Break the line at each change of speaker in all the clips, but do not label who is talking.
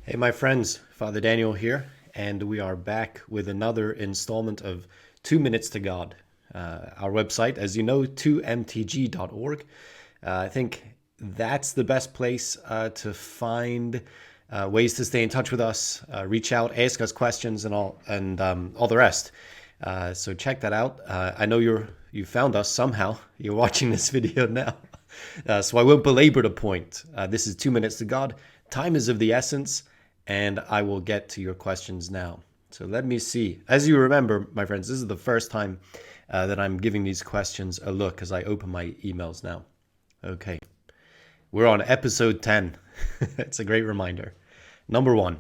Hey, my friends, Father Daniel here, and we are back with another installment of 2 Minutes to God. Our website, as you know, 2mtg.org. I think that's the best place to find ways to stay in touch with us, reach out, ask us questions, and all the rest. So check that out. I know you found us somehow. You're watching this video now. So I won't belabor the point. This is 2 Minutes to God. Time is of the essence, and I will get to your questions now. So let me see. As you remember, my friends, this is the first time that I'm giving these questions a look as I open my emails now. Okay, we're on episode 10. It's a great reminder. Number one,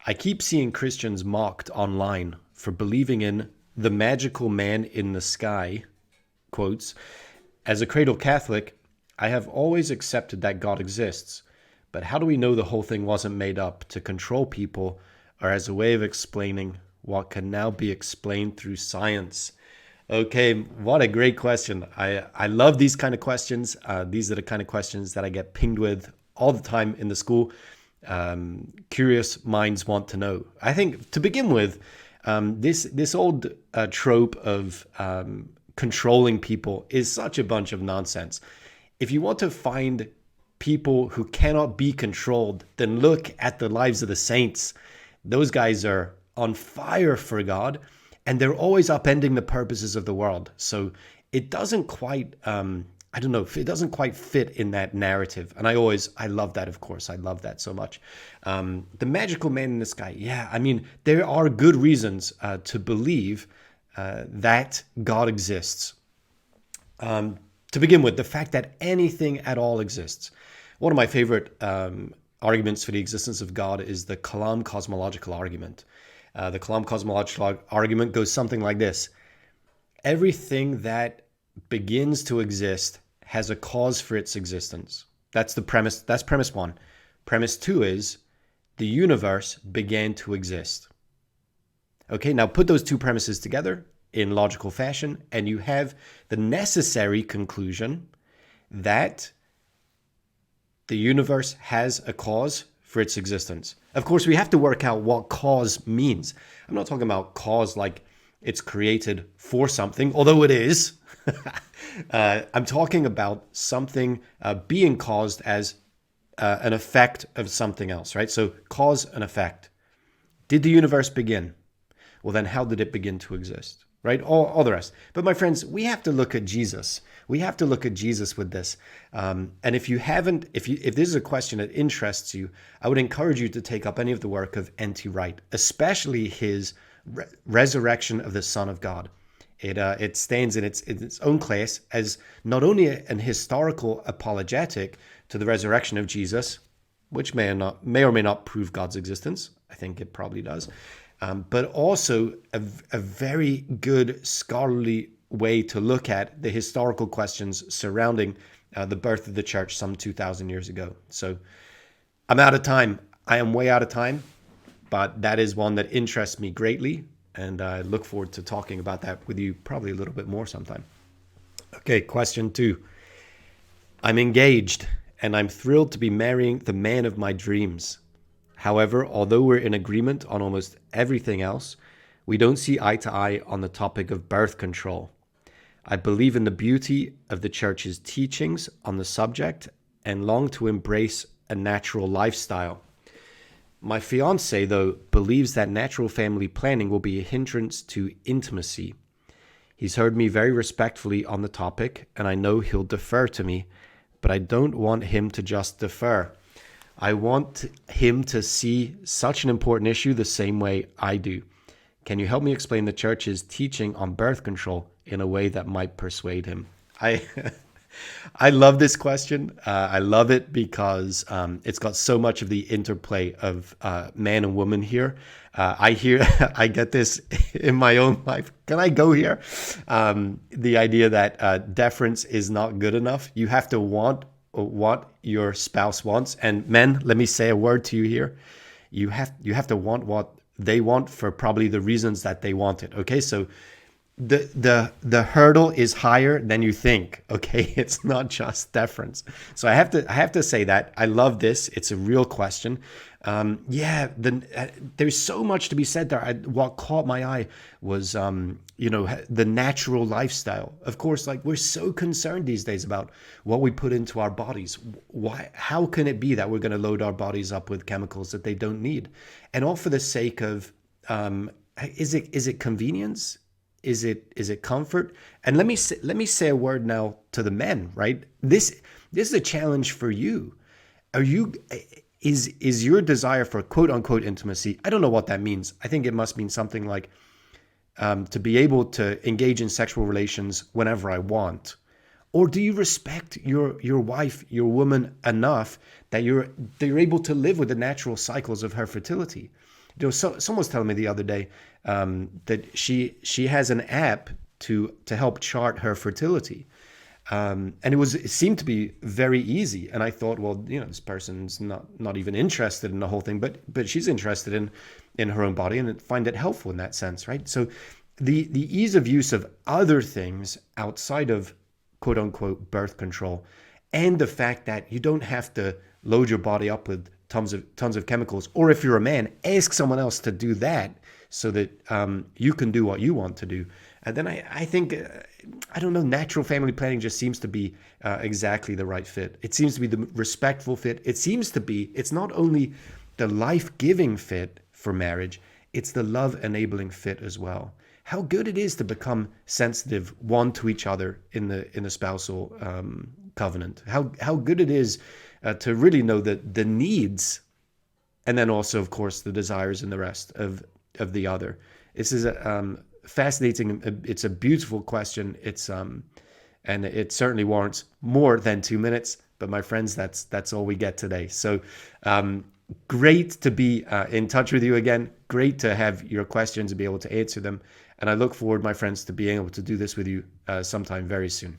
I keep seeing Christians mocked online for believing in the magical man in the sky, quotes. As a cradle Catholic, I have always accepted that God exists, but how do we know the whole thing wasn't made up to control people or as a way of explaining what can now be explained through science? Okay, what a great question. I love these kind of questions. These are the kind of questions that I get pinged with all the time in the school. Curious minds want to know. I think to begin with, this old trope of controlling people is such a bunch of nonsense. If you want to find people who cannot be controlled, then look at the lives of the saints. Those guys are on fire for God, and they're always upending the purposes of the world. So it doesn't quite, I don't know, it doesn't quite fit in that narrative. And I love that, of course. I love that so much. The magical man in the sky. Yeah, I mean, there are good reasons to believe that God exists. To begin with, the fact that anything at all exists. One of my favorite arguments for the existence of God is the Kalam cosmological argument. The Kalam cosmological argument goes something like this. Everything that begins to exist has a cause for its existence. That's the premise. That's premise one. Premise two is the universe began to exist. Okay, now put those two premises together in logical fashion, and you have the necessary conclusion that the universe has a cause for its existence. Of course, we have to work out what cause means. I'm not talking about cause like it's created for something, although it is. I'm talking about something being caused as an effect of something else, right? So cause and effect. Did the universe begin? Well, then how did it begin to exist? Right? All the rest. But my friends, we have to look at Jesus. We have to look at Jesus with this. And if you haven't, if this is a question that interests you, I would encourage you to take up any of the work of N.T. Wright, especially his Resurrection of the Son of God. It stands in its own class as not only an historical apologetic to the resurrection of Jesus, which may or may not prove God's existence. I think it probably does. But also a very good scholarly way to look at the historical questions surrounding the birth of the church some 2,000 years ago. So I'm out of time. I am way out of time, but that is one that interests me greatly, and I look forward to talking about that with you probably a little bit more sometime. Okay, question two. I'm engaged, and I'm thrilled to be marrying the man of my dreams. However, although we're in agreement on almost everything else, we don't see eye to eye on the topic of birth control. I believe in the beauty of the church's teachings on the subject and long to embrace a natural lifestyle. My fiance, though, believes that natural family planning will be a hindrance to intimacy. He's heard me very respectfully on the topic, and I know he'll defer to me, but I don't want him to just defer. I want him to see such an important issue the same way I do. Can you help me explain the church's teaching on birth control in a way that might persuade him? I love this question. I love it because it's got so much of the interplay of man and woman here. I get this in my own life. Can I go here? The idea that deference is not good enough. You have to want what your spouse wants. And men, let me say a word to you here. You have to want what they want for probably the reasons that they want it. Okay, so the hurdle is higher than you think. Okay, it's not just deference. So I have to say that I love this. It's a real question. Yeah, there's so much to be said there. What caught my eye was the natural lifestyle. Of course, like we're so concerned these days about what we put into our bodies. Why? How can it be that we're going to load our bodies up with chemicals that they don't need, and all for the sake of is it convenience? Is it comfort? And let me say a word now to the men, right? This is a challenge for you. Are you is your desire for quote unquote intimacy? I don't know what that means. I think it must mean something like to be able to engage in sexual relations whenever I want. Or do you respect your wife, your woman enough that you're able to live with the natural cycles of her fertility? Someone was telling me the other day that she has an app to help chart her fertility, and it seemed to be very easy. And I thought, well, this person's not even interested in the whole thing, but she's interested in her own body and find it helpful in that sense, right? So the ease of use of other things outside of quote unquote birth control, and the fact that you don't have to load your body up with tons of chemicals, or if you're a man, ask someone else to do that so that you can do what you want to do. And then I think I don't know, natural family planning just seems to be exactly the right fit. It seems to be the respectful fit. It's not only the life-giving fit for marriage, it's the love-enabling fit as well. How good it is to become sensitive one to each other in the spousal covenant. How good it is to really know the needs, and then also, of course, the desires and the rest of the other. This is a fascinating. It's a beautiful question. And it certainly warrants more than 2 minutes. But my friends, that's all we get today. So great to be in touch with you again. Great to have your questions and be able to answer them. And I look forward, my friends, to being able to do this with you sometime very soon.